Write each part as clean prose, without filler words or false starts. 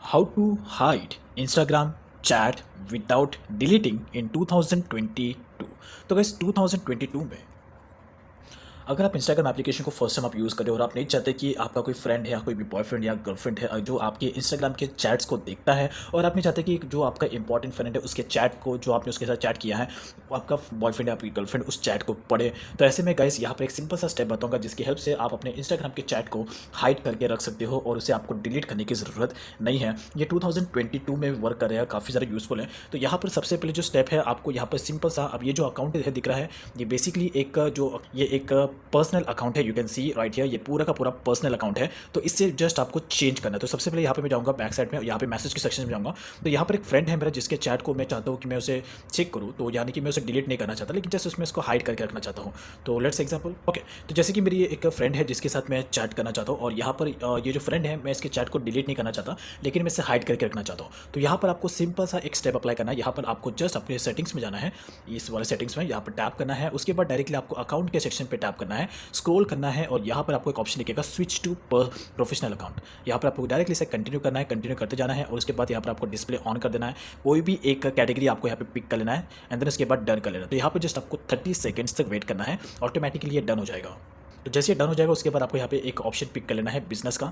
How to hide Instagram chat without deleting in 2022। तो gas 2022 में अगर आप इंस्टाग्राम एप्लीकेशन को फर्स्ट टाइम आप यूज़ कर रहे हो और आप नहीं चाहते कि आपका कोई फ्रेंड है या कोई भी बॉयफ्रेंड या गर्लफ्रेंड है जो आपके इंस्टाग्राम के चैट्स को देखता है, और आप नहीं चाहते कि जो आपका इंपॉर्टेंट फ्रेंड है उसके चैट को, जो आपने उसके साथ चैट किया है, वो आपका बॉयफ्रेंड या आपकी गर्लफ्रेंड उस चैट को पढ़े। तो ऐसे में गाइस यहाँ पर एक सिंपल सा स्टेप बताऊंगा जिसकी हेल्प से आप अपने इंस्टाग्राम के चैट को हाइड करके रख सकते हो और उसे आपको डिलीट करने की ज़रूरत नहीं है। ये 2022 में वर्क कर रहा है, काफ़ी ज़्यादा यूज़फुल है। तो यहाँ पर सबसे पहले जो स्टेप है, आपको यहाँ पर सिंपल सा, अब ये जो अकाउंट है दिख रहा है, ये बेसिकली एक पर्सनल अकाउंट है। You can see right here, ये पूरा का पूरा पर्सनल अकाउंट है। तो इससे जस्ट आपको चेंज करना है। तो सबसे पहले यहाँ पे मैं जाऊँगा बैक साइड में, यहाँ पे मैसेज के सेक्शन में जाऊँगा। तो यहाँ पर एक फ्रेंड है मेरा जिसके चैट को मैं चाहता हूँ कि मैं उसे चेक करूँ, तो यानी कि मैं उसे डिलीट नहीं करना चाहता, लेकिन जस्ट उसमें इसको हाइड करके रखना चाहता हूँ। तो लेट्स एग्जाम्पल ओके। तो जैसे कि मेरी ये एक फ्रेंड है जिसके साथ मैं चैट करना चाहता हूँ, और यहाँ पर ये जो फ्रेंड है, मैं इसके चैट को डिलीट नहीं करना चाहता, लेकिन मैं इसे हाइड करके रखना चाहता हूँ। तो यहाँ पर आपको सिंपल सा एक स्टेप अप्लाई करना है। यहाँ पर आपको जस्ट अपने सेटिंग्स में जाना है, इस वाले सेटिंग्स में यहाँ पर टैप करना है। उसके बाद डायरेक्टली आपको अकाउंट के सेक्शन पर टैप करना है, स्क्रॉल करना है, और यहाँ पर आपको एक ऑप्शन दिखेगा स्विच टू प्रोफेशनल अकाउंट। यहाँ पर आपको डायरेक्टली इसे कंटिन्यू करना है, कंटिन्यू करते जाना है, और उसके बाद यहाँ पर आपको डिस्प्ले ऑन कर देना है। कोई भी एक कैटेगरी आपको यहाँ पे पिक कर लेना है, एंड देन उसके बाद डन कर लेना है। तो यहाँ पर जस्ट आपको 30 सेकंड्स तक वेट करना है, ऑटोमेटिकली ये डन हो जाएगा। तो जैसे ये डन हो जाएगा उसके बाद आपको यहाँ पे एक ऑप्शन पिक कर लेना है बिजनेस का।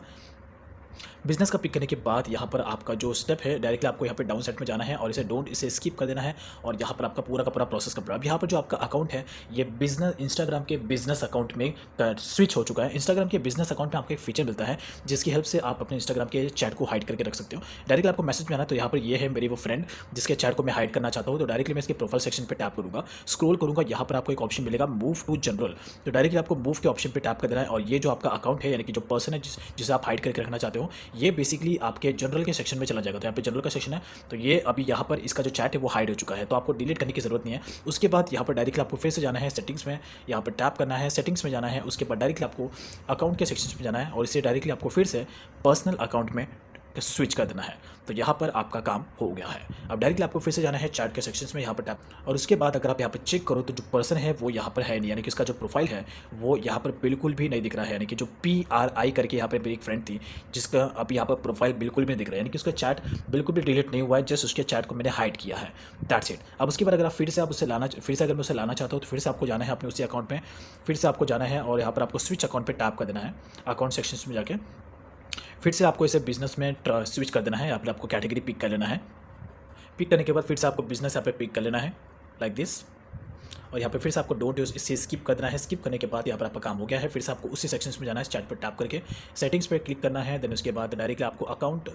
बिजनेस का पिक करने के बाद यहाँ पर आपका जो स्टेप है, डायरेक्टली आपको यहाँ पे डाउन साइड में जाना है और इसे स्किप कर देना है, और यहाँ पर आपका पूरा का पूरा प्रोसेस कंप्लीट। अब यहाँ पर जो आपका अकाउंट है, ये बिजनेस इंस्टाग्राम के बिजनेस अकाउंट में स्विच हो चुका है। इंस्टाग्राम के बिजनेस अकाउंट में आपको एक फीचर मिलता है जिसकी हेल्प से आप अपने इंस्टाग्राम के चैट को हाइड करके रख सकते हो। डायरेक्टली आपको मैसेज में आना है, तो यहाँ पर ये है मेरी वो फ्रेंड जिसके चैट को मैं हाइड करना चाहता हूँ। तो डायरेक्टली मैं इसके प्रोफाइल सेक्शन पर टैप करूँगा, स्क्रॉल करूँगा, यहाँ पर आपको एक ऑप्शन मिलेगा मूव टू जनरल। तो डायरेक्टली आपको मूव के ऑप्शन पर टैप कर देना है, और ये जो आपका अकाउंट है, यानी कि जो पर्सन है जिसे आप हाइड करके रखना चाहते हो, ये बेसिकली आपके जनरल के सेक्शन में चला जाएगा। तो यहाँ पे जनरल का सेक्शन है, तो ये अभी यहाँ पर इसका जो चैट है वो हाइड हो चुका है, तो आपको डिलीट करने की जरूरत नहीं है। उसके बाद यहाँ पर डायरेक्टली आपको फिर से जाना है सेटिंग्स में, यहाँ पर टैप करना है, सेटिंग्स में जाना है, उसके बाद डायरेक्टली आपको अकाउंट के सेक्शन में जाना है, और इसे डायरेक्टली आपको फिर से पर्सनल अकाउंट में स्विच कर देना है। तो यहाँ पर आपका काम हो गया है। अब डायरेक्टली आपको फिर से जाना है चैट के सेक्शंस में, यहाँ पर टैप, और उसके बाद अगर आप यहाँ पर चेक करो तो जो पर्सन है वो यहाँ पर है नहीं, यानी कि उसका जो प्रोफाइल है वो यहाँ पर बिल्कुल भी नहीं दिख रहा है। यानी कि जो PRI करके यहाँ पर मेरी एक फ्रेंड थी जिसका अभी यहाँ पर प्रोफाइल बिल्कुल भी नहीं दिख रहा है, यानी कि उसका चैट बिल्कुल भी डिलीट नहीं हुआ है, जस्ट उसके चैट को मैंने हाइड किया है, दैट्स इट। अब उसके बाद अगर आप फिर से अगर मैं उसे लाना चाहता हूँ तो फिर से आपको जाना है अपने उसी अकाउंट में, फिर से आपको जाना है, और यहाँ पर आपको स्विच अकाउंट पर टैप कर देना है, अकाउंट सेक्शंस में जाके फिर से आपको इसे बिजनेस में स्विच कर देना है। यहाँ पर आपको कैटेगरी पिक कर लेना है, पिक करने के बाद फिर से आपको बिजनेस यहाँ पे पिक कर लेना है लाइक दिस, और यहाँ पे फिर से आपको डोंट यूज इसे स्किप कर देना है। स्किप करने के बाद यहाँ पर आपका काम हो गया है। फिर से आपको उसी सेक्शंस में जाना है, चैट पर टैप करके सेटिंग्स पे क्लिक करना है, देन उसके बाद डायरेक्टली आपको अकाउंट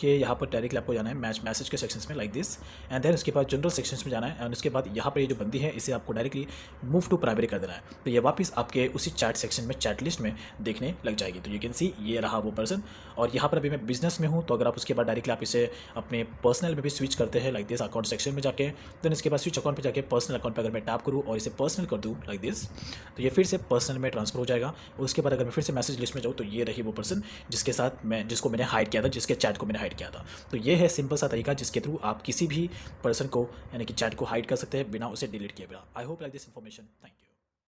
के यहाँ पर डायरेक्टली आपको जाना है मैसेज के सेक्शंस में लाइक दिस, एंड देन उसके बाद जनरल सेक्शंस में जाना है, एंड उसके बाद यहाँ पर ये जो बंदी है इसे आपको डायरेक्टली मूव टू प्राइमरी कर देना है। तो ये वापस आपके उसी चैट सेक्शन में, चैट लिस्ट में देखने लग जाएगी। तो यू कैन सी ये रहा वो पर्सन, और यहाँ पर अभी मैं बिजनेस में हूँ। तो अगर आप उसके बाद डायरेक्टली आप इसे अपने पर्सनल में भी स्विच करते हैं लाइक दिस, अकाउंट सेक्शन में जाके, देन इसके बाद स्विच अकाउंट पर जाके पर्सनल अकाउंट पर अगर मैं टैप करूँ और इसे पर्सनल कर दूँ लाइक दिस, तो ये फिर से पर्सनल में ट्रांसफर हो जाएगा। उसके बाद अगर मैं फिर से मैसेज लिस्ट में जाऊँ तो ये रही वो पर्सन जिसको मैंने हाइड किया था, जिसके चैट को मैंने हाइड किया था। तो ये है सिंपल सा तरीका जिसके थ्रू आप किसी भी पर्सन को, यानी कि चैट को हाइड कर सकते हैं बिना उसे डिलीट किए बिना। I hope like this information, thank you.